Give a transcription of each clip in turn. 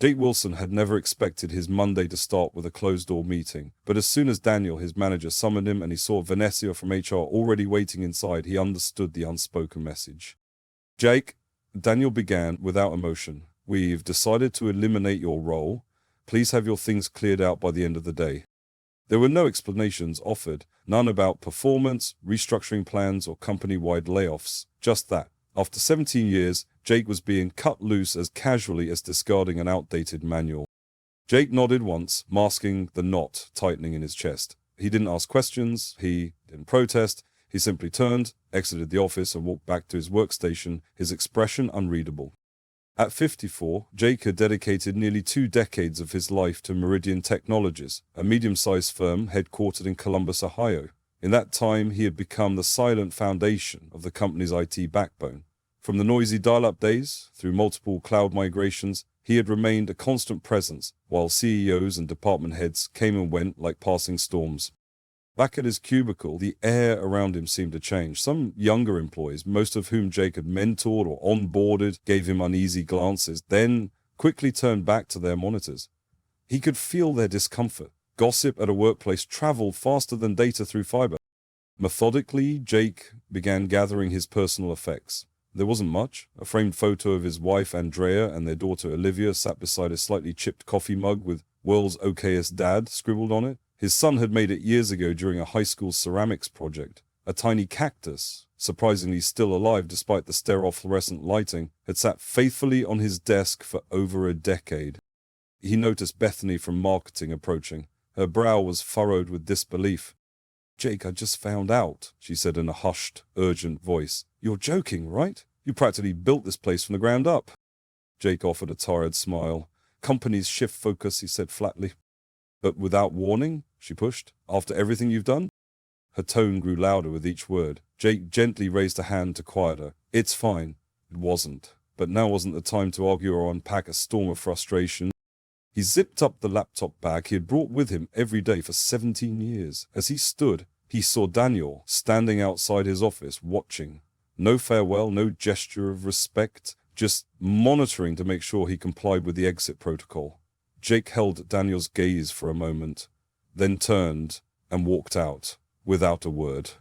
Jake Wilson had never expected his Monday to start with a closed-door meeting, but as soon as Daniel, his manager, summoned him and he saw Vanessa from HR already waiting inside, he understood the unspoken message. "Jake," Daniel began without emotion, "we've decided to eliminate your role. Please have your things cleared out by the end of the day." There were no explanations offered, none about performance, restructuring plans, or company-wide layoffs, just that. After 17 years, Jake was being cut loose as casually as discarding an outdated manual. Jake nodded once, masking the knot tightening in his chest. He didn't ask questions, he didn't protest, he simply turned, exited the office, and walked back to his workstation, his expression unreadable. At 54, Jake had dedicated nearly 2 decades of his life to Meridian Technologies, a medium-sized firm headquartered in Columbus, Ohio. In that time, he had become the silent foundation of the company's IT backbone. From the noisy dial-up days, through multiple cloud migrations, he had remained a constant presence, while CEOs and department heads came and went like passing storms. Back at his cubicle, the air around him seemed to change. Some younger employees, most of whom Jake had mentored or onboarded, gave him uneasy glances, then quickly turned back to their monitors. He could feel their discomfort. Gossip at a workplace traveled faster than data through fiber. Methodically, Jake began gathering his personal effects. There wasn't much. A framed photo of his wife Andrea and their daughter Olivia sat beside a slightly chipped coffee mug with "World's Okayest Dad" scribbled on it. His son had made it years ago during a high school ceramics project. A tiny cactus, surprisingly still alive despite the sterile fluorescent lighting, had sat faithfully on his desk for over a decade. He noticed Bethany from marketing approaching. Her brow was furrowed with disbelief. "Jake, I just found out," she said in a hushed, urgent voice. "You're joking, right? You practically built this place from the ground up." Jake offered a tired smile. "Companies shift focus," he said flatly. "But without warning?" she pushed. "After everything you've done?" Her tone grew louder with each word. Jake gently raised a hand to quiet her. "It's fine." It wasn't. But now wasn't the time to argue or unpack a storm of frustration. He zipped up the laptop bag he had brought with him every day for 17 years. As he stood, he saw Daniel standing outside his office, watching. No farewell, no gesture of respect, just monitoring to make sure he complied with the exit protocol. Jake held Daniel's gaze for a moment, then turned and walked out, without a word.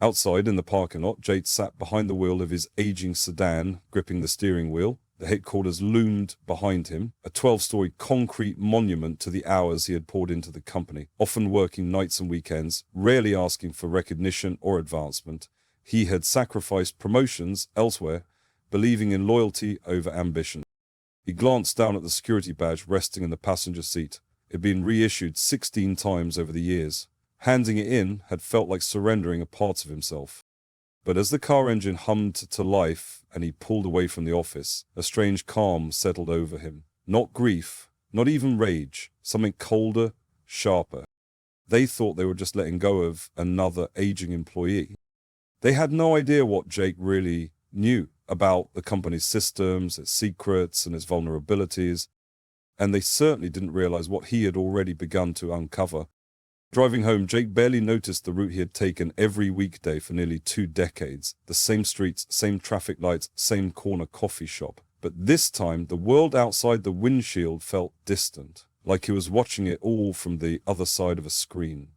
Outside in the parking lot, Jake sat behind the wheel of his aging sedan, gripping the steering wheel. The headquarters loomed behind him, a 12-story concrete monument to the hours he had poured into the company, often working nights and weekends, rarely asking for recognition or advancement. He had sacrificed promotions elsewhere, believing in loyalty over ambition. He glanced down at the security badge resting in the passenger seat. It had been reissued 16 times over the years. Handing it in had felt like surrendering a part of himself. But as the car engine hummed to life and he pulled away from the office, a strange calm settled over him. Not grief, not even rage, something colder, sharper. They thought they were just letting go of another aging employee. They had no idea what Jake really knew about the company's systems, its secrets, and its vulnerabilities, and they certainly didn't realize what he had already begun to uncover. Driving home, Jake barely noticed the route he had taken every weekday for nearly 2 decades. The same streets, same traffic lights, same corner coffee shop. But this time, the world outside the windshield felt distant, like he was watching it all from the other side of a screen.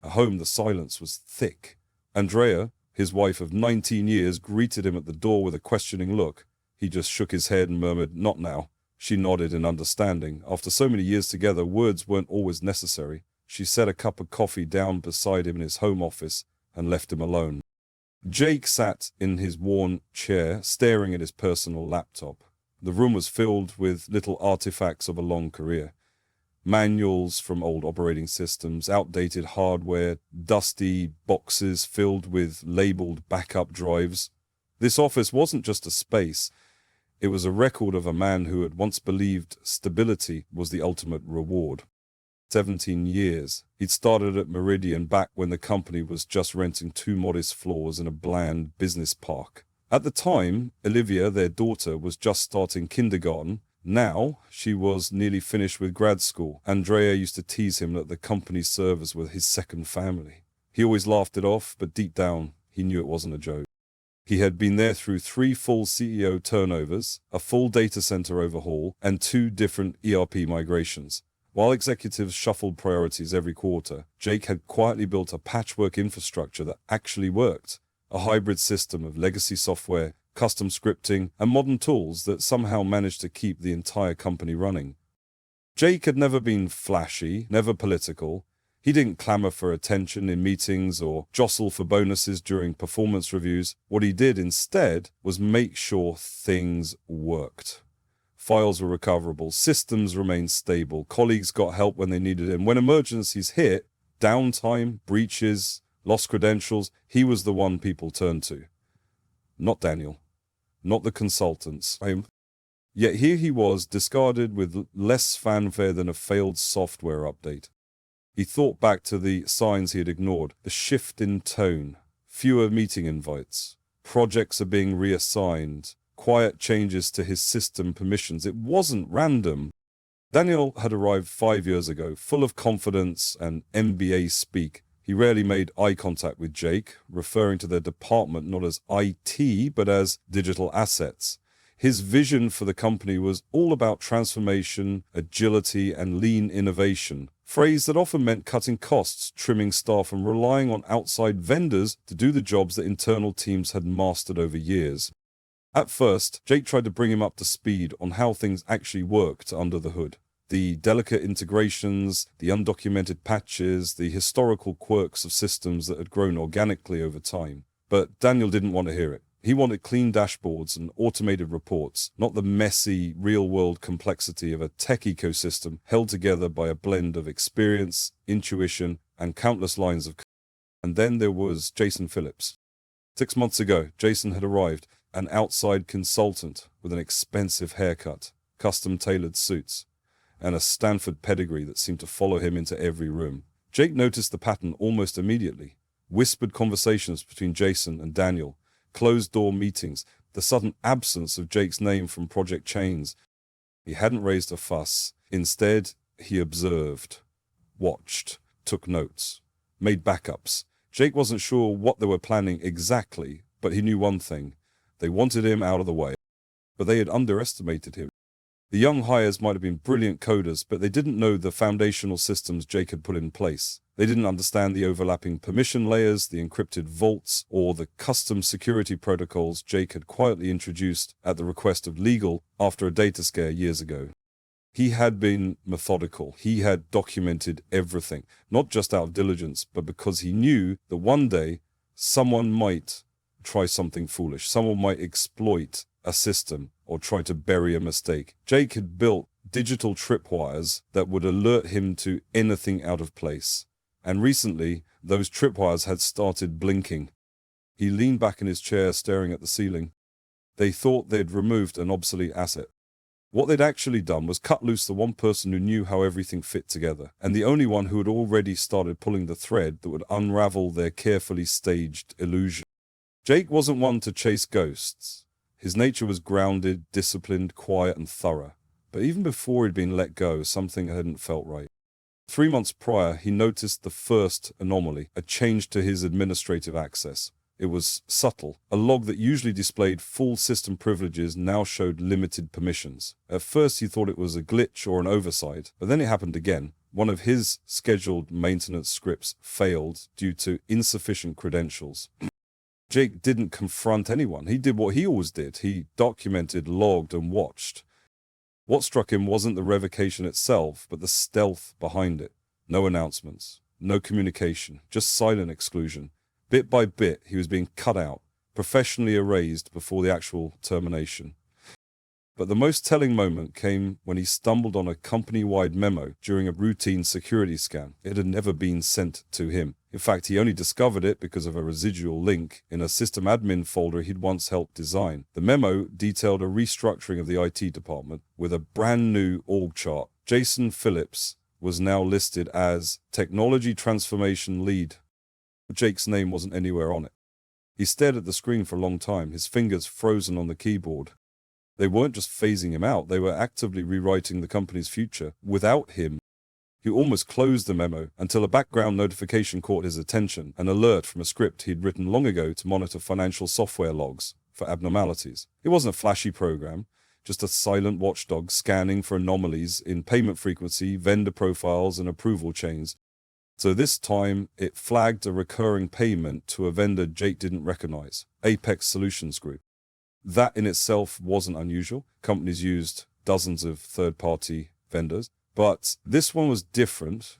At home, the silence was thick. Andrea, his wife of 19 years, greeted him at the door with a questioning look. He just shook his head and murmured, "Not now." She nodded in understanding. After so many years together, words weren't always necessary. She set a cup of coffee down beside him in his home office and left him alone. Jake sat in his worn chair, staring at his personal laptop. The room was filled with little artifacts of a long career. Manuals from old operating systems, outdated hardware, dusty boxes filled with labeled backup drives. This office wasn't just a space. It was a record of a man who had once believed stability was the ultimate reward. 17 years. He'd started at Meridian back when the company was just renting 2 modest floors in a bland business park. At the time, Olivia, their daughter, was just starting kindergarten. Now, she was nearly finished with grad school. Andrea used to tease him that the company's servers were his second family. He always laughed it off, but deep down, he knew it wasn't a joke. He had been there through 3 full CEO turnovers, a full data center overhaul, and 2 different ERP migrations. While executives shuffled priorities every quarter, Jake had quietly built a patchwork infrastructure that actually worked, a hybrid system of legacy software, custom scripting, and modern tools that somehow managed to keep the entire company running. Jake had never been flashy, never political. He didn't clamor for attention in meetings or jostle for bonuses during performance reviews. What he did instead was make sure things worked. Files were recoverable, systems remained stable, colleagues got help when they needed it, and when emergencies hit, downtime, breaches, lost credentials, he was the one people turned to. Not Daniel, not the consultants. Yet here he was, discarded with less fanfare than a failed software update. He thought back to the signs he had ignored, the shift in tone, fewer meeting invites, projects are being reassigned, quiet changes to his system permissions. It wasn't random. Daniel had arrived 5 years ago, full of confidence and MBA speak. He rarely made eye contact with Jake, referring to their department not as IT, but as digital assets. His vision for the company was all about transformation, agility, and lean innovation, phrase that often meant cutting costs, trimming staff, and relying on outside vendors to do the jobs that internal teams had mastered over years. At first, Jake tried to bring him up to speed on how things actually worked under the hood. The delicate integrations, the undocumented patches, the historical quirks of systems that had grown organically over time. But Daniel didn't want to hear it. He wanted clean dashboards and automated reports, not the messy, real-world complexity of a tech ecosystem held together by a blend of experience, intuition, and countless lines of code. And then there was Jason Phillips. 6 months ago, Jason had arrived, an outside consultant with an expensive haircut, custom-tailored suits, and a Stanford pedigree that seemed to follow him into every room. Jake noticed the pattern almost immediately. Whispered conversations between Jason and Daniel, closed-door meetings, the sudden absence of Jake's name from project chains. He hadn't raised a fuss. Instead, he observed, watched, took notes, made backups. Jake wasn't sure what they were planning exactly, but he knew one thing. They wanted him out of the way, but they had underestimated him. The young hires might have been brilliant coders, but they didn't know the foundational systems Jake had put in place. They didn't understand the overlapping permission layers, the encrypted vaults, or the custom security protocols Jake had quietly introduced at the request of legal after a data scare years ago. He had been methodical. He had documented everything, not just out of diligence, but because he knew that one day someone might try something foolish. Someone might exploit a system or try to bury a mistake. Jake had built digital tripwires that would alert him to anything out of place. And recently, those tripwires had started blinking. He leaned back in his chair, staring at the ceiling. They thought they'd removed an obsolete asset. What they'd actually done was cut loose the one person who knew how everything fit together, and the only one who had already started pulling the thread that would unravel their carefully staged illusion. Jake wasn't one to chase ghosts. His nature was grounded, disciplined, quiet, and thorough. But even before he'd been let go, something hadn't felt right. 3 months prior, he noticed the first anomaly, a change to his administrative access. It was subtle. A log that usually displayed full system privileges now showed limited permissions. At first, he thought it was a glitch or an oversight, but then it happened again. One of his scheduled maintenance scripts failed due to insufficient credentials. Jake didn't confront anyone. He did what he always did. He documented, logged, and watched. What struck him wasn't the revocation itself, but the stealth behind it. No announcements, no communication, just silent exclusion. Bit by bit, he was being cut out, professionally erased before the actual termination. But the most telling moment came when he stumbled on a company-wide memo during a routine security scan. It had never been sent to him. In fact, he only discovered it because of a residual link in a system admin folder he'd once helped design. The memo detailed a restructuring of the IT department with a brand new org chart. Jason Phillips was now listed as Technology Transformation Lead. Jake's name wasn't anywhere on it. He stared at the screen for a long time, his fingers frozen on the keyboard. They weren't just phasing him out, they were actively rewriting the company's future without him. He almost closed the memo until a background notification caught his attention, an alert from a script he'd written long ago to monitor financial software logs for abnormalities. It wasn't a flashy program, just a silent watchdog scanning for anomalies in payment frequency, vendor profiles, and approval chains. So this time, it flagged a recurring payment to a vendor Jake didn't recognize, Apex Solutions Group. That in itself wasn't unusual. Companies used dozens of third-party vendors. But this one was different.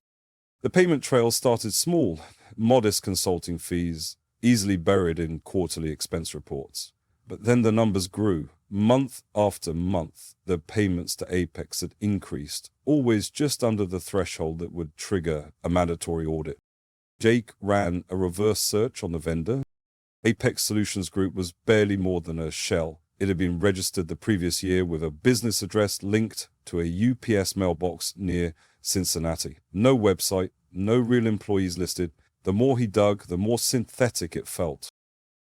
The payment trail started small, modest consulting fees, easily buried in quarterly expense reports. But then the numbers grew. Month after month, the payments to Apex had increased, always just under the threshold that would trigger a mandatory audit. Jake ran a reverse search on the vendor. Apex Solutions Group was barely more than a shell. It had been registered the previous year with a business address linked to a UPS mailbox near Cincinnati. No website, no real employees listed. The more he dug, the more synthetic it felt.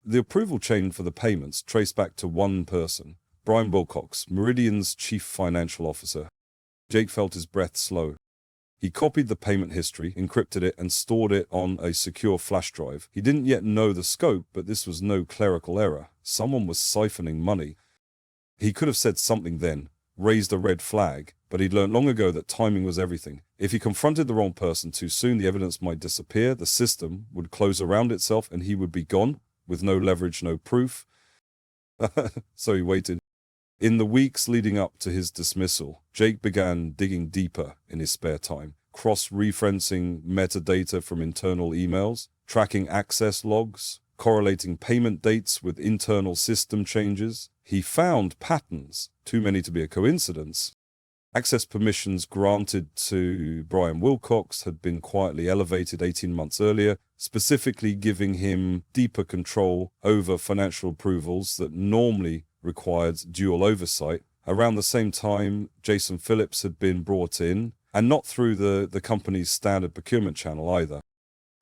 The approval chain for the payments traced back to one person, Brian Wilcox, Meridian's chief financial officer. Jake felt his breath slow. He copied the payment history, encrypted it, and stored it on a secure flash drive. He didn't yet know the scope, but this was no clerical error. Someone was siphoning money. He could have said something then, raised a red flag, but he'd learned long ago that timing was everything. If he confronted the wrong person too soon, the evidence might disappear, the system would close around itself, and he would be gone, with no leverage, no proof. So he waited. In the weeks leading up to his dismissal, Jake began digging deeper in his spare time, cross-referencing metadata from internal emails, tracking access logs, correlating payment dates with internal system changes. He found patterns, too many to be a coincidence. Access permissions granted to Brian Wilcox had been quietly elevated 18 months earlier, specifically giving him deeper control over financial approvals that normally required dual oversight. Around the same time, Jason Phillips had been brought in, and not through the company's standard procurement channel either.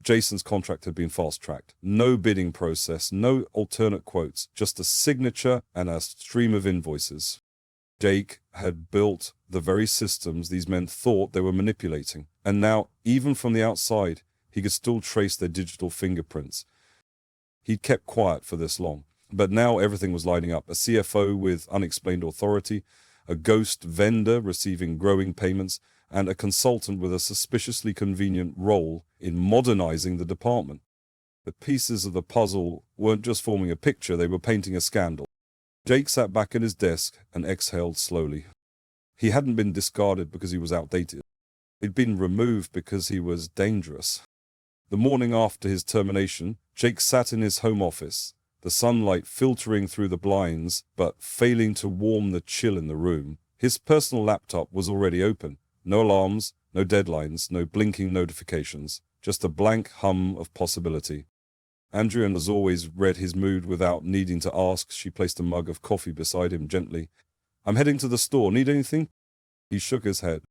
Jason's contract had been fast-tracked. No bidding process, no alternate quotes, just a signature and a stream of invoices. Jake had built the very systems these men thought they were manipulating. And now, even from the outside, he could still trace their digital fingerprints. He'd kept quiet for this long. But now everything was lining up. A CFO with unexplained authority, a ghost vendor receiving growing payments, and a consultant with a suspiciously convenient role in modernizing the department. The pieces of the puzzle weren't just forming a picture, they were painting a scandal. Jake sat back at his desk and exhaled slowly. He hadn't been discarded because he was outdated. He'd been removed because he was dangerous. The morning after his termination, Jake sat in his home office, the sunlight filtering through the blinds but failing to warm the chill in the room. His personal laptop was already open. No alarms, no deadlines, no blinking notifications, just a blank hum of possibility. Andrea, as always, read his mood without needing to ask. She placed a mug of coffee beside him gently. "I'm heading to the store. Need anything?" He shook his head.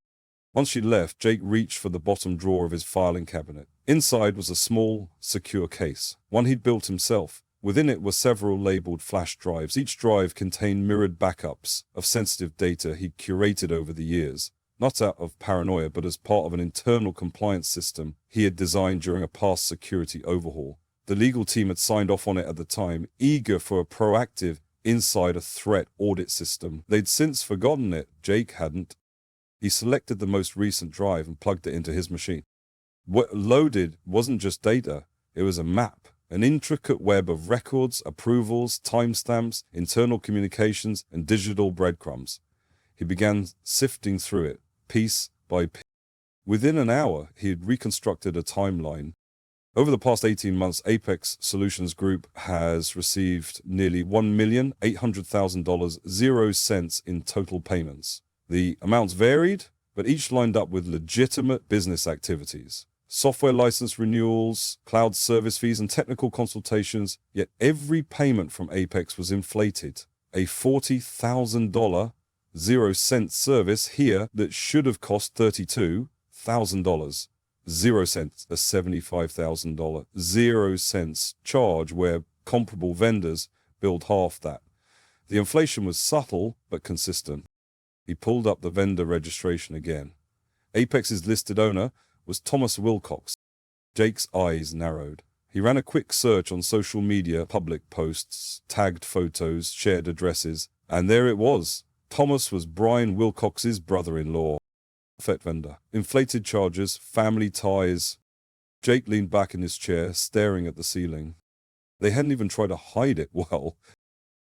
Once she left, Jake reached for the bottom drawer of his filing cabinet. Inside was a small, secure case, one he'd built himself. Within it were several labeled flash drives. Each drive contained mirrored backups of sensitive data he'd curated over the years, not out of paranoia, but as part of an internal compliance system he had designed during a past security overhaul. The legal team had signed off on it at the time, eager for a proactive, insider threat audit system. They'd since forgotten it. Jake hadn't. He selected the most recent drive and plugged it into his machine. What loaded wasn't just data, it was a map. An intricate web of records, approvals, timestamps, internal communications, and digital breadcrumbs. He began sifting through it, piece by piece. Within an hour, he had reconstructed a timeline. Over the past 18 months, Apex Solutions Group has received nearly $1,800,000, 0 cents in total payments. The amounts varied, but each lined up with legitimate business activities. Software license renewals, cloud service fees, and technical consultations, yet every payment from Apex was inflated. A $40,000, 0 cent service here that should have cost $32,000. 0 cents, a $75,000, 0 cents charge where comparable vendors billed half that. The inflation was subtle but consistent. He pulled up the vendor registration again. Apex's listed owner was Thomas Wilcox. Jake's eyes narrowed. He ran a quick search on social media, public posts, tagged photos, shared addresses, and there it was. Thomas was Brian Wilcox's brother-in-law. FET vendor. Inflated charges, family ties. Jake leaned back in his chair, staring at the ceiling. They hadn't even tried to hide it well.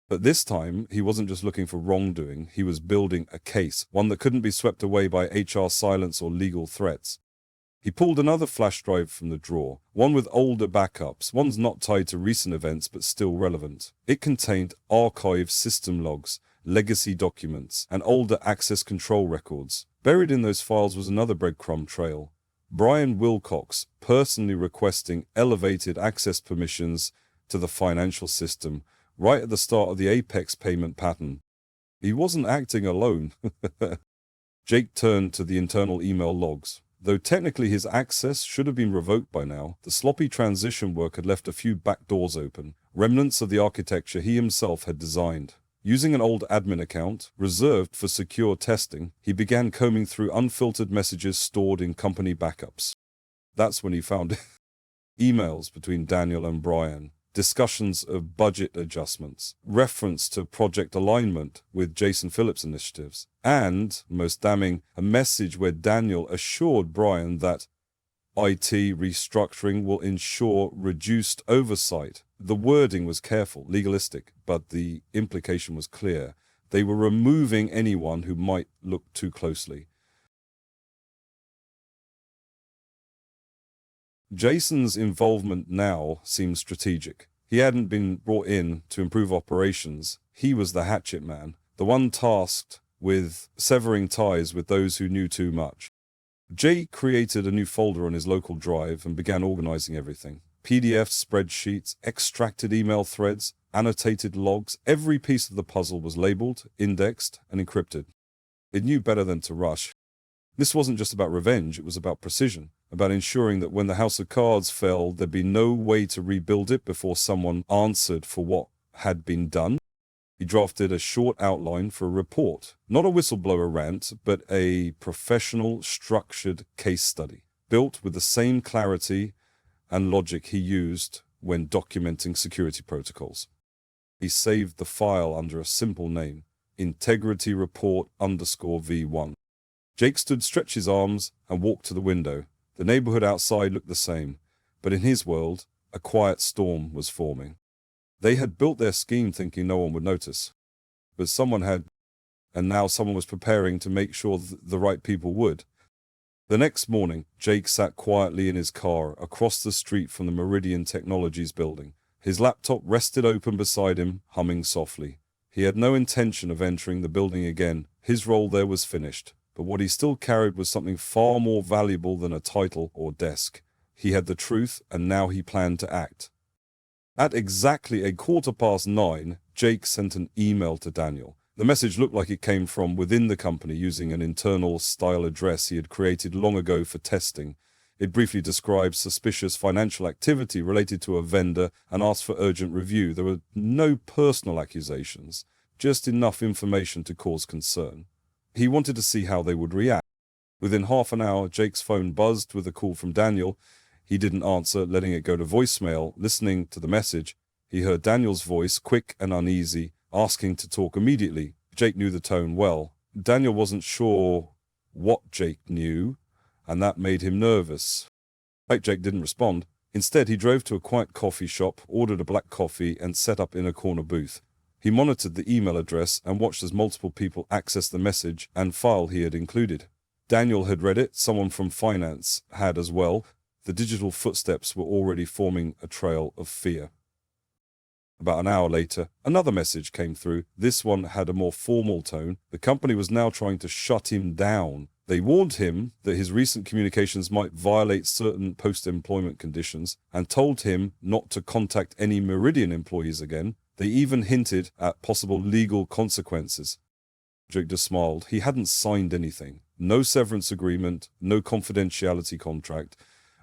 But this time, he wasn't just looking for wrongdoing, he was building a case, one that couldn't be swept away by HR silence or legal threats. He pulled another flash drive from the drawer, one with older backups, one's not tied to recent events but still relevant. It contained archived system logs, legacy documents, and older access control records. Buried in those files was another breadcrumb trail. Brian Wilcox personally requesting elevated access permissions to the financial system, right at the start of the Apex payment pattern. He wasn't acting alone. Jake turned to the internal email logs. Though technically his access should have been revoked by now, the sloppy transition work had left a few back doors open, remnants of the architecture he himself had designed. Using an old admin account, reserved for secure testing, he began combing through unfiltered messages stored in company backups. That's when he found emails between Daniel and Brian, discussions of budget adjustments, reference to project alignment with Jason Phillips initiatives, and, most damning, a message where Daniel assured Brian that IT restructuring will ensure reduced oversight. The wording was careful, legalistic, but the implication was clear. They were removing anyone who might look too closely. Jason's involvement now seemed strategic. He hadn't been brought in to improve operations. He was the hatchet man, the one tasked with severing ties with those who knew too much. Jay created a new folder on his local drive and began organizing everything. PDFs, spreadsheets, extracted email threads, annotated logs. Every piece of the puzzle was labeled, indexed, and encrypted. It knew better than to rush. This wasn't just about revenge, it was about precision, about ensuring that when the house of cards fell, there'd be no way to rebuild it before someone answered for what had been done. He drafted a short outline for a report, not a whistleblower rant, but a professional, structured case study, built with the same clarity and logic he used when documenting security protocols. He saved the file under a simple name, Integrity Report _V1. Jake stretched his arms and walked to the window. The neighborhood outside looked the same, but in his world, a quiet storm was forming. They had built their scheme thinking no one would notice, but someone had, and now someone was preparing to make sure the right people would. The next morning, Jake sat quietly in his car across the street from the Meridian Technologies building. His laptop rested open beside him, humming softly. He had no intention of entering the building again. His role there was finished. But what he still carried was something far more valuable than a title or desk. He had the truth, and now he planned to act. At exactly 9:15, Jake sent an email to Daniel. The message looked like it came from within the company using an internal style address he had created long ago for testing. It briefly described suspicious financial activity related to a vendor and asked for urgent review. There were no personal accusations, just enough information to cause concern. He wanted to see how they would react. Within half an hour, Jake's phone buzzed with a call from Daniel. He didn't answer, letting it go to voicemail. Listening to the message, he heard Daniel's voice, quick and uneasy, asking to talk immediately. Jake knew the tone well. Daniel wasn't sure what Jake knew, and that made him nervous. Jake didn't respond. Instead, he drove to a quiet coffee shop, ordered a black coffee, and set up in a corner booth. He monitored the email address and watched as multiple people accessed the message and file he had included. Daniel had read it, someone from finance had as well. The digital footsteps were already forming a trail of fear. About an hour later, another message came through. This one had a more formal tone. The company was now trying to shut him down. They warned him that his recent communications might violate certain post-employment conditions and told him not to contact any Meridian employees again. They even hinted at possible legal consequences. Jake just smiled. He hadn't signed anything. No severance agreement, no confidentiality contract.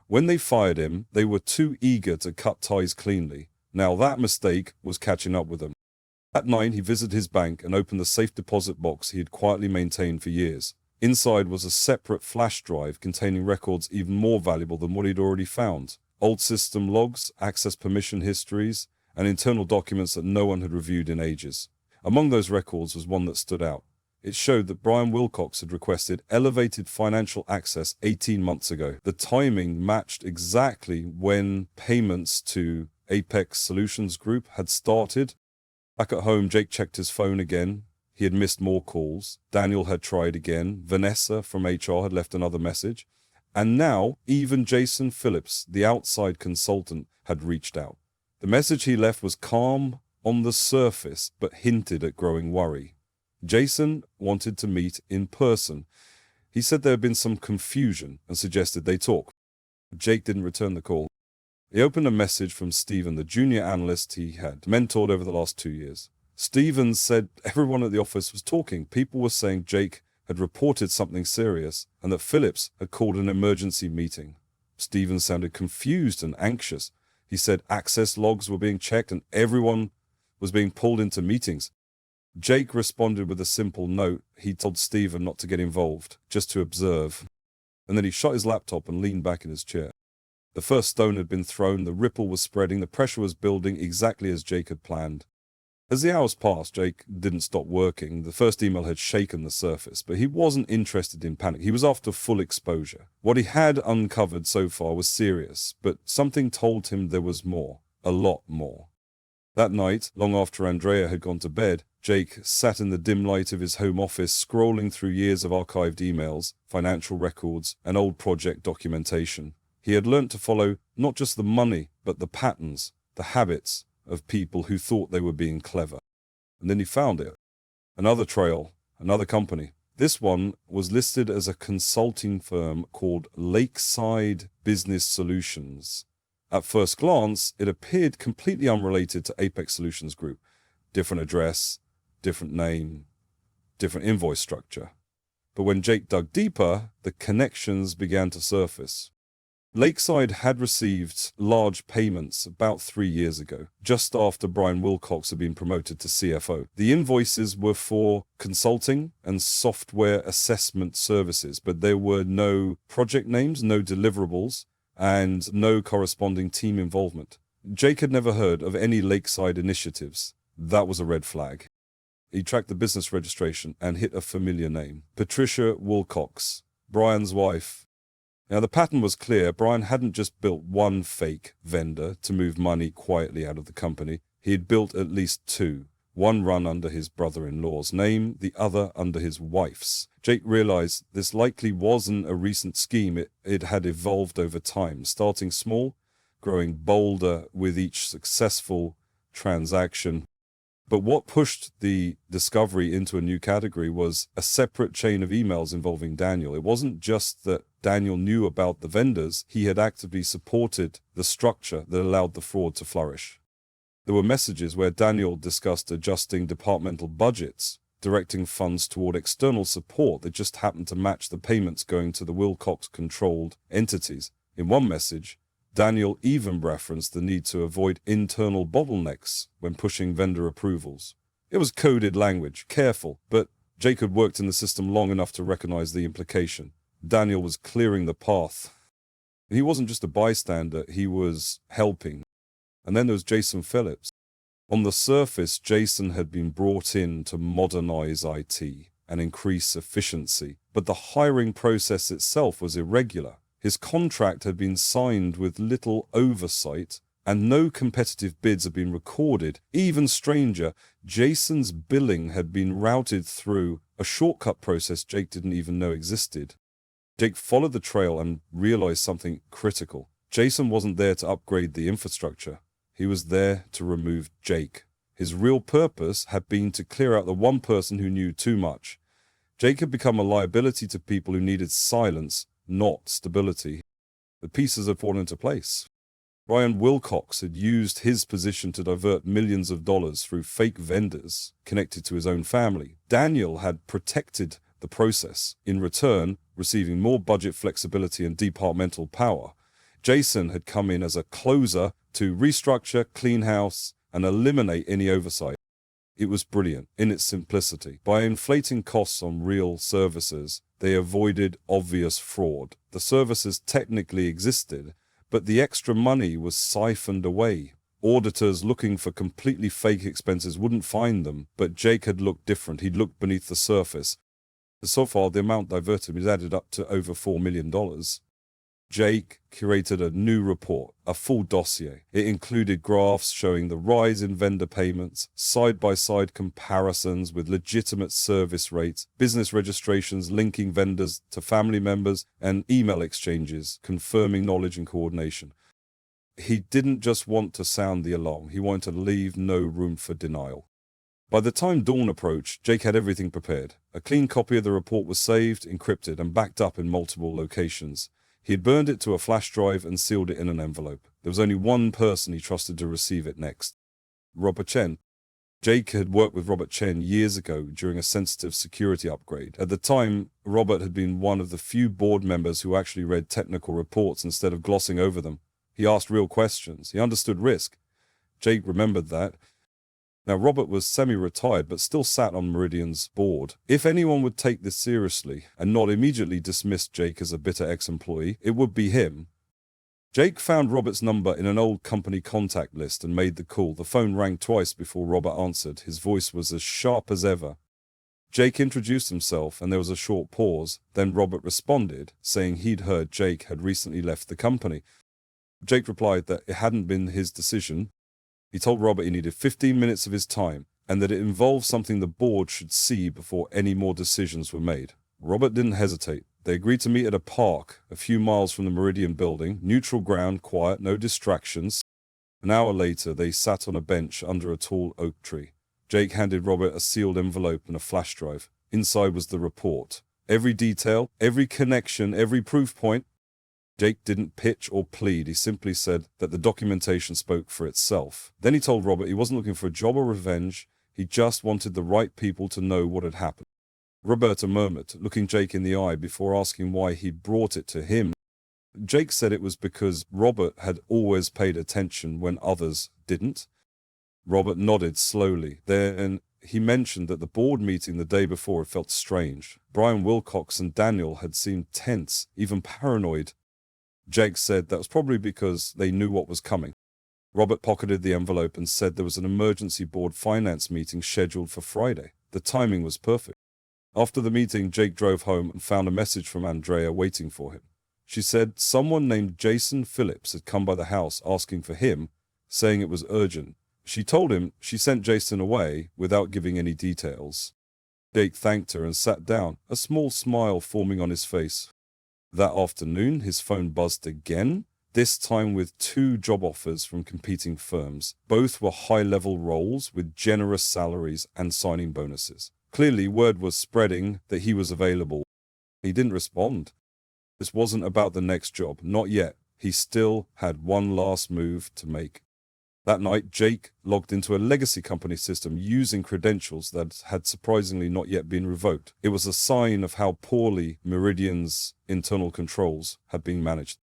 When they fired him, they were too eager to cut ties cleanly. Now that mistake was catching up with them. At 9, he visited his bank and opened the safe deposit box he had quietly maintained for years. Inside was a separate flash drive containing records even more valuable than what he'd already found. Old system logs, access permission histories, and internal documents that no one had reviewed in ages. Among those records was one that stood out. It showed that Brian Wilcox had requested elevated financial access 18 months ago. The timing matched exactly when payments to Apex Solutions Group had started. Back at home, Jake checked his phone again. He had missed more calls. Daniel had tried again. Vanessa from HR had left another message. And now, even Jason Phillips, the outside consultant, had reached out. The message he left was calm on the surface, but hinted at growing worry. Jason wanted to meet in person. He said there had been some confusion and suggested they talk. Jake didn't return the call. He opened a message from Stephen, the junior analyst he had mentored over the last 2 years. Stephen said everyone at the office was talking. People were saying Jake had reported something serious and that Phillips had called an emergency meeting. Stephen sounded confused and anxious. He said access logs were being checked and everyone was being pulled into meetings. Jake responded with a simple note. He told Stephen not to get involved, just to observe. And then he shut his laptop and leaned back in his chair. The first stone had been thrown, the ripple was spreading, the pressure was building exactly as Jake had planned. As the hours passed, Jake didn't stop working. The first email had shaken the surface, but he wasn't interested in panic. He was after full exposure. What he had uncovered so far was serious, but something told him there was more, a lot more. That night, long after Andrea had gone to bed, Jake sat in the dim light of his home office, scrolling through years of archived emails, financial records, and old project documentation. He had learnt to follow not just the money, but the patterns, the habits of people who thought they were being clever. And then he found it. Another trail, another company. This one was listed as a consulting firm called Lakeside Business Solutions. At first glance, it appeared completely unrelated to Apex Solutions Group. Different address, different name, different invoice structure. But when Jake dug deeper, the connections began to surface. Lakeside had received large payments about 3 years ago, just after Brian Wilcox had been promoted to CFO. The invoices were for consulting and software assessment services, but there were no project names, no deliverables, and no corresponding team involvement. Jake had never heard of any Lakeside initiatives. That was a red flag. He tracked the business registration and hit a familiar name. Patricia Wilcox, Brian's wife. Now, the pattern was clear. Brian hadn't just built one fake vendor to move money quietly out of the company. He had built at least two. One run under his brother-in-law's name, the other under his wife's. Jake realized this likely wasn't a recent scheme. It had evolved over time, starting small, growing bolder with each successful transaction. But what pushed the discovery into a new category was a separate chain of emails involving Daniel. It wasn't just that Daniel knew about the vendors, he had actively supported the structure that allowed the fraud to flourish. There were messages where Daniel discussed adjusting departmental budgets, directing funds toward external support that just happened to match the payments going to the Wilcox-controlled entities. In one message, Daniel even referenced the need to avoid internal bottlenecks when pushing vendor approvals. It was coded language, careful, but Jake had worked in the system long enough to recognize the implication. Daniel was clearing the path. He wasn't just a bystander, he was helping. And then there was Jason Phillips. On the surface, Jason had been brought in to modernize IT and increase efficiency, but the hiring process itself was irregular. His contract had been signed with little oversight, and no competitive bids had been recorded. Even stranger, Jason's billing had been routed through a shortcut process Jake didn't even know existed. Jake followed the trail and realized something critical. Jason wasn't there to upgrade the infrastructure. He was there to remove Jake. His real purpose had been to clear out the one person who knew too much. Jake had become a liability to people who needed silence, not stability. The pieces had fallen into place. Brian Wilcox had used his position to divert millions of dollars through fake vendors connected to his own family. Daniel had protected the process, in return receiving more budget flexibility and departmental power. Jason had come in as a closer to restructure, clean house, and eliminate any oversight. It was brilliant in its simplicity. By inflating costs on real services, they avoided obvious fraud. The services technically existed, but the extra money was siphoned away. Auditors looking for completely fake expenses wouldn't find them, but Jake had looked different. He'd looked beneath the surface. So far, the amount diverted was added up to over $4 million. Jake curated a new report, a full dossier. It included graphs showing the rise in vendor payments, side-by-side comparisons with legitimate service rates, business registrations linking vendors to family members, and email exchanges confirming knowledge and coordination. He didn't just want to sound the alarm, he wanted to leave no room for denial. By the time dawn approached, Jake had everything prepared. A clean copy of the report was saved, encrypted, and backed up in multiple locations. He had burned it to a flash drive and sealed it in an envelope. There was only one person he trusted to receive it next. Robert Chen. Jake had worked with Robert Chen years ago during a sensitive security upgrade. At the time, Robert had been one of the few board members who actually read technical reports instead of glossing over them. He asked real questions. He understood risk. Jake remembered that. Now, Robert was semi-retired, but still sat on Meridian's board. If anyone would take this seriously and not immediately dismiss Jake as a bitter ex-employee, it would be him. Jake found Robert's number in an old company contact list and made the call. The phone rang twice before Robert answered. His voice was as sharp as ever. Jake introduced himself, and there was a short pause. Then Robert responded, saying he'd heard Jake had recently left the company. Jake replied that it hadn't been his decision. He told Robert he needed 15 minutes of his time and that it involved something the board should see before any more decisions were made. Robert didn't hesitate. They agreed to meet at a park a few miles from the Meridian building, neutral ground, quiet, no distractions. An hour later, they sat on a bench under a tall oak tree. Jake handed Robert a sealed envelope and a flash drive. Inside was the report. Every detail, every connection, every proof point. Jake didn't pitch or plead. He simply said that the documentation spoke for itself. Then he told Robert he wasn't looking for a job or revenge. He just wanted the right people to know what had happened. Roberta murmured, looking Jake in the eye before asking why he'd brought it to him. Jake said it was because Robert had always paid attention when others didn't. Robert nodded slowly. Then he mentioned that the board meeting the day before had felt strange. Brian Wilcox and Daniel had seemed tense, even paranoid. Jake said that was probably because they knew what was coming. Robert pocketed the envelope and said there was an emergency board finance meeting scheduled for Friday. The timing was perfect. After the meeting, Jake drove home and found a message from Andrea waiting for him. She said someone named Jason Phillips had come by the house asking for him, saying it was urgent. She told him she sent Jason away without giving any details. Jake thanked her and sat down, a small smile forming on his face. That afternoon, his phone buzzed again, this time with 2 job offers from competing firms. Both were high-level roles with generous salaries and signing bonuses. Clearly, word was spreading that he was available. He didn't respond. This wasn't about the next job, not yet. He still had one last move to make. That night, Jake logged into a legacy company system using credentials that had surprisingly not yet been revoked. It was a sign of how poorly Meridian's internal controls had been managed.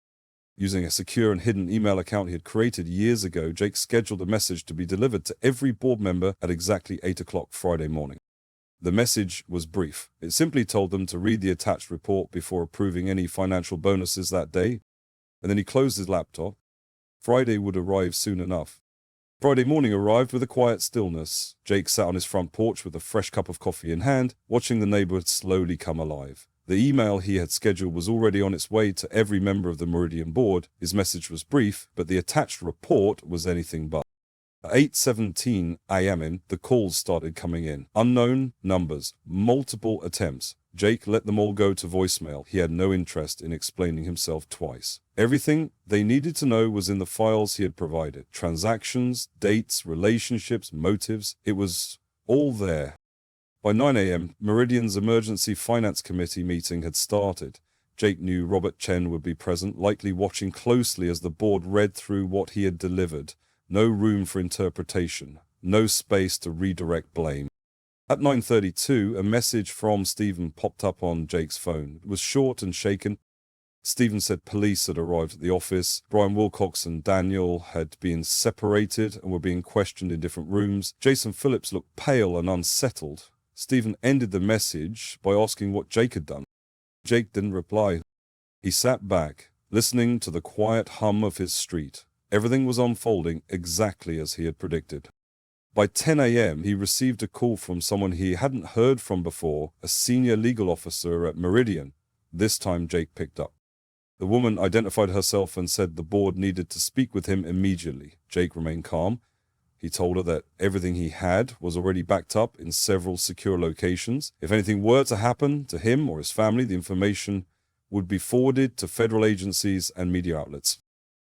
Using a secure and hidden email account he had created years ago, Jake scheduled a message to be delivered to every board member at exactly 8 o'clock Friday morning. The message was brief. It simply told them to read the attached report before approving any financial bonuses that day, and then he closed his laptop. Friday would arrive soon enough. Friday morning arrived with a quiet stillness. Jake sat on his front porch with a fresh cup of coffee in hand, watching the neighborhood slowly come alive. The email he had scheduled was already on its way to every member of the Meridian board. His message was brief, but the attached report was anything but. At 8:17 a.m. the calls started coming in. Unknown numbers, multiple attempts. Jake let them all go to voicemail. He had no interest in explaining himself twice. Everything they needed to know was in the files he had provided. Transactions, dates, relationships, motives. It was all there. By 9 a.m., Meridian's Emergency Finance Committee meeting had started. Jake knew Robert Chen would be present, likely watching closely as the board read through what he had delivered. No room for interpretation. No space to redirect blame. At 9:32, a message from Stephen popped up on Jake's phone. It was short and shaken. Stephen said police had arrived at the office. Brian Wilcox and Daniel had been separated and were being questioned in different rooms. Jason Phillips looked pale and unsettled. Stephen ended the message by asking what Jake had done. Jake didn't reply. He sat back, listening to the quiet hum of his street. Everything was unfolding exactly as he had predicted. By 10 a.m., he received a call from someone he hadn't heard from before, a senior legal officer at Meridian. This time, Jake picked up. The woman identified herself and said the board needed to speak with him immediately. Jake remained calm. He told her that everything he had was already backed up in several secure locations. If anything were to happen to him or his family, the information would be forwarded to federal agencies and media outlets.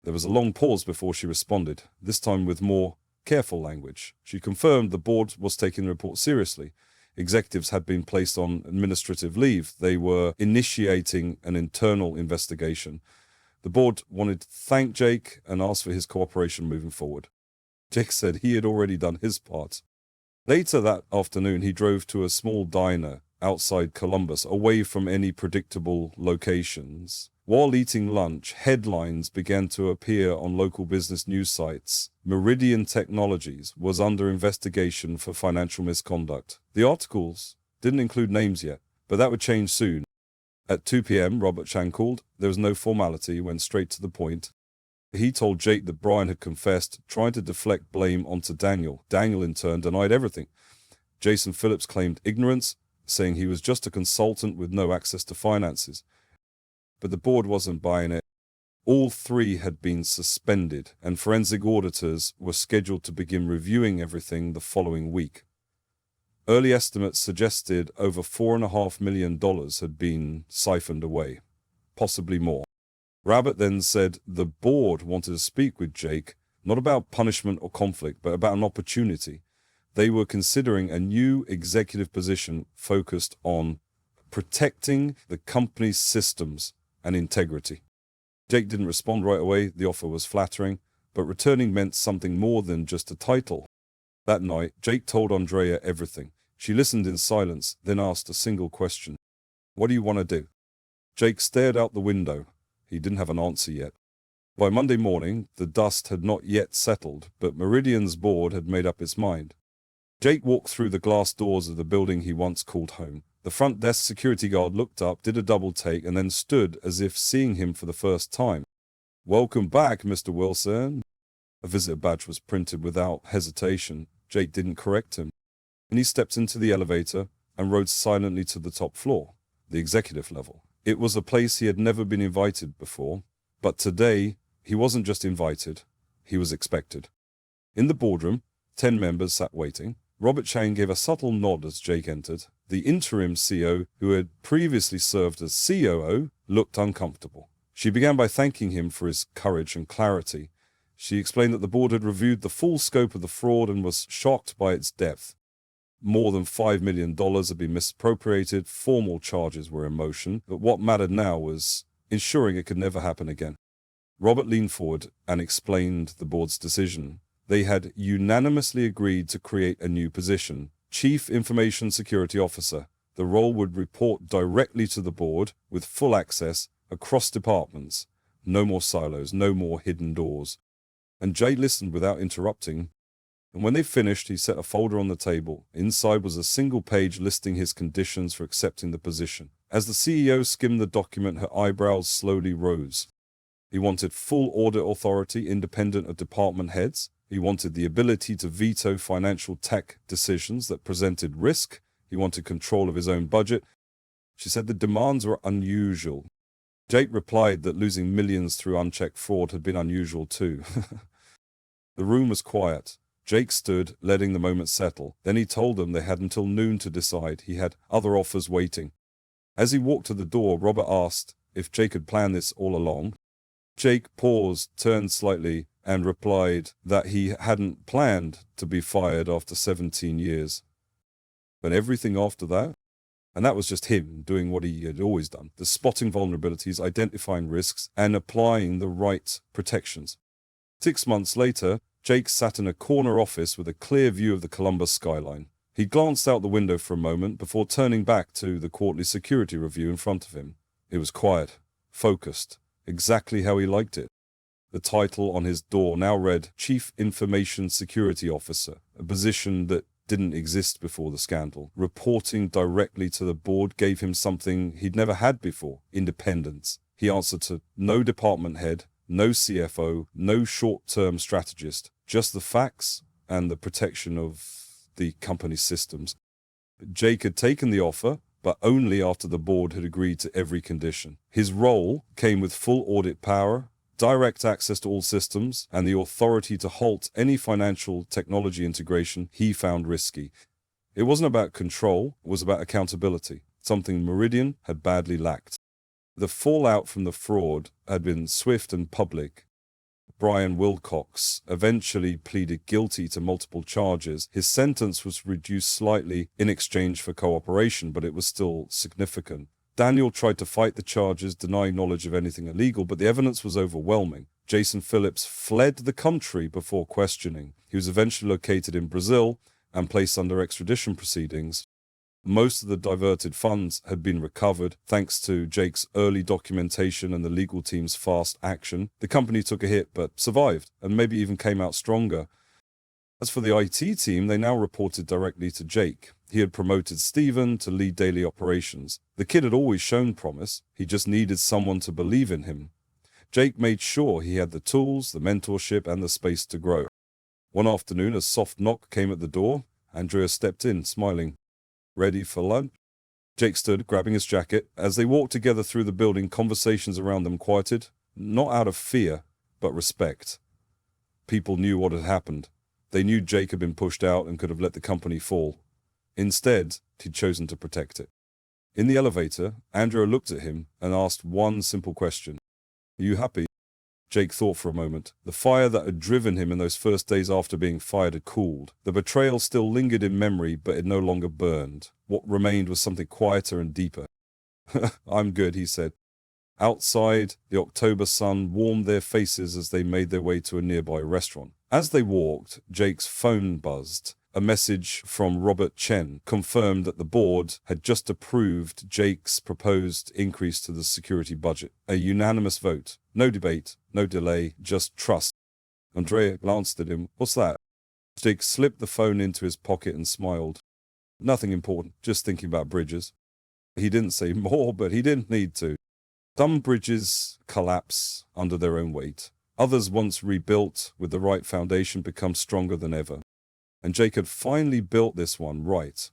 There was a long pause before she responded, this time with more careful language. She confirmed the board was taking the report seriously. Executives had been placed on administrative leave. They were initiating an internal investigation. The board wanted to thank Jake and ask for his cooperation moving forward. Jake said he had already done his part. Later that afternoon, he drove to a small diner outside Columbus, away from any predictable locations. While eating lunch, headlines began to appear on local business news sites. Meridian Technologies was under investigation for financial misconduct. The articles didn't include names yet, but that would change soon. At 2 p.m., Robert Chang called. There was no formality, went straight to the point. He told Jake that Brian had confessed, trying to deflect blame onto Daniel. Daniel, in turn, denied everything. Jason Phillips claimed ignorance, saying he was just a consultant with no access to finances. But the board wasn't buying it. All three had been suspended, and forensic auditors were scheduled to begin reviewing everything the following week. Early estimates suggested over $4.5 million had been siphoned away, possibly more. Rabbit then said the board wanted to speak with Jake, not about punishment or conflict, but about an opportunity. They were considering a new executive position focused on protecting the company's systems and integrity. Jake didn't respond right away. The offer was flattering, but returning meant something more than just a title. That night, Jake told Andrea everything. She listened in silence, then asked a single question. "What do you want to do?" Jake stared out the window. He didn't have an answer yet. By Monday morning, the dust had not yet settled, but Meridian's board had made up its mind. Jake walked through the glass doors of the building he once called home. The front desk security guard looked up, did a double take, and then stood as if seeing him for the first time. "Welcome back, Mr. Wilson." A visitor badge was printed without hesitation. Jake didn't correct him. And he stepped into the elevator and rode silently to the top floor, the executive level. It was a place he had never been invited before, but today he wasn't just invited, he was expected. In the boardroom, 10 members sat waiting. Robert Chang gave a subtle nod as Jake entered. The interim CEO, who had previously served as COO, looked uncomfortable. She began by thanking him for his courage and clarity. She explained that the board had reviewed the full scope of the fraud and was shocked by its depth. More than $5 million had been misappropriated, formal charges were in motion, but what mattered now was ensuring it could never happen again. Robert leaned forward and explained the board's decision. They had unanimously agreed to create a new position, Chief Information Security Officer. The role would report directly to the board with full access across departments. No more silos, no more hidden doors. And Jay listened without interrupting. And when they finished, he set a folder on the table. Inside was a single page listing his conditions for accepting the position. As the CEO skimmed the document, her eyebrows slowly rose. He wanted full audit authority, independent of department heads. He wanted the ability to veto financial tech decisions that presented risk. He wanted control of his own budget. She said the demands were unusual. Jake replied that losing millions through unchecked fraud had been unusual too. The room was quiet. Jake stood, letting the moment settle. Then he told them they had until noon to decide. He had other offers waiting. As he walked to the door, Robert asked if Jake had planned this all along. Jake paused, turned slightly, and replied that he hadn't planned to be fired after 17 years. But everything after that? And that was just him doing what he had always done, the spotting vulnerabilities, identifying risks, and applying the right protections. 6 months later, Jake sat in a corner office with a clear view of the Columbus skyline. He glanced out the window for a moment before turning back to the quarterly security review in front of him. It was quiet. focused, exactly how he liked it. The title on his door now read Chief Information Security Officer, a position that didn't exist before the scandal. Reporting directly to the board gave him something he'd never had before: independence. He answered to no department head, no CFO, no short-term strategist, just the facts and the protection of the company's systems. Jake had taken the offer, but only after the board had agreed to every condition. His role came with full audit power, direct access to all systems, and the authority to halt any financial technology integration he found risky. It wasn't about control, it was about accountability, something Meridian had badly lacked. The fallout from the fraud had been swift and public. Brian Wilcox eventually pleaded guilty to multiple charges. His sentence was reduced slightly in exchange for cooperation, but it was still significant. Daniel tried to fight the charges, denying knowledge of anything illegal, but the evidence was overwhelming. Jason Phillips fled the country before questioning. He was eventually located in Brazil and placed under extradition proceedings. Most of the diverted funds had been recovered thanks to Jake's early documentation and the legal team's fast action. The company took a hit but survived and maybe even came out stronger. As for the IT team, they now reported directly to Jake. He had promoted Stephen to lead daily operations. The kid had always shown promise. He just needed someone to believe in him. Jake made sure he had the tools, the mentorship, and the space to grow. One afternoon, a soft knock came at the door. Andrea stepped in, smiling. "Ready for lunch?" Jake stood, grabbing his jacket. As they walked together through the building, conversations around them quieted, not out of fear, but respect. People knew what had happened. They knew Jake had been pushed out and could have let the company fall. Instead, he'd chosen to protect it. In the elevator, Andrea looked at him and asked one simple question. "Are you happy?" Jake thought for a moment. The fire that had driven him in those first days after being fired had cooled. The betrayal still lingered in memory, but it no longer burned. What remained was something quieter and deeper. "I'm good," he said. Outside, the October sun warmed their faces as they made their way to a nearby restaurant. As they walked, Jake's phone buzzed. A message from Robert Chen confirmed that the board had just approved Jake's proposed increase to the security budget. A unanimous vote. No debate, no delay, just trust. Andrea glanced at him. "What's that?" Jake slipped the phone into his pocket and smiled. "Nothing important, just thinking about bridges." He didn't say more, but he didn't need to. Some bridges collapse under their own weight. Others, once rebuilt with the right foundation, become stronger than ever. And Jake had finally built this one right.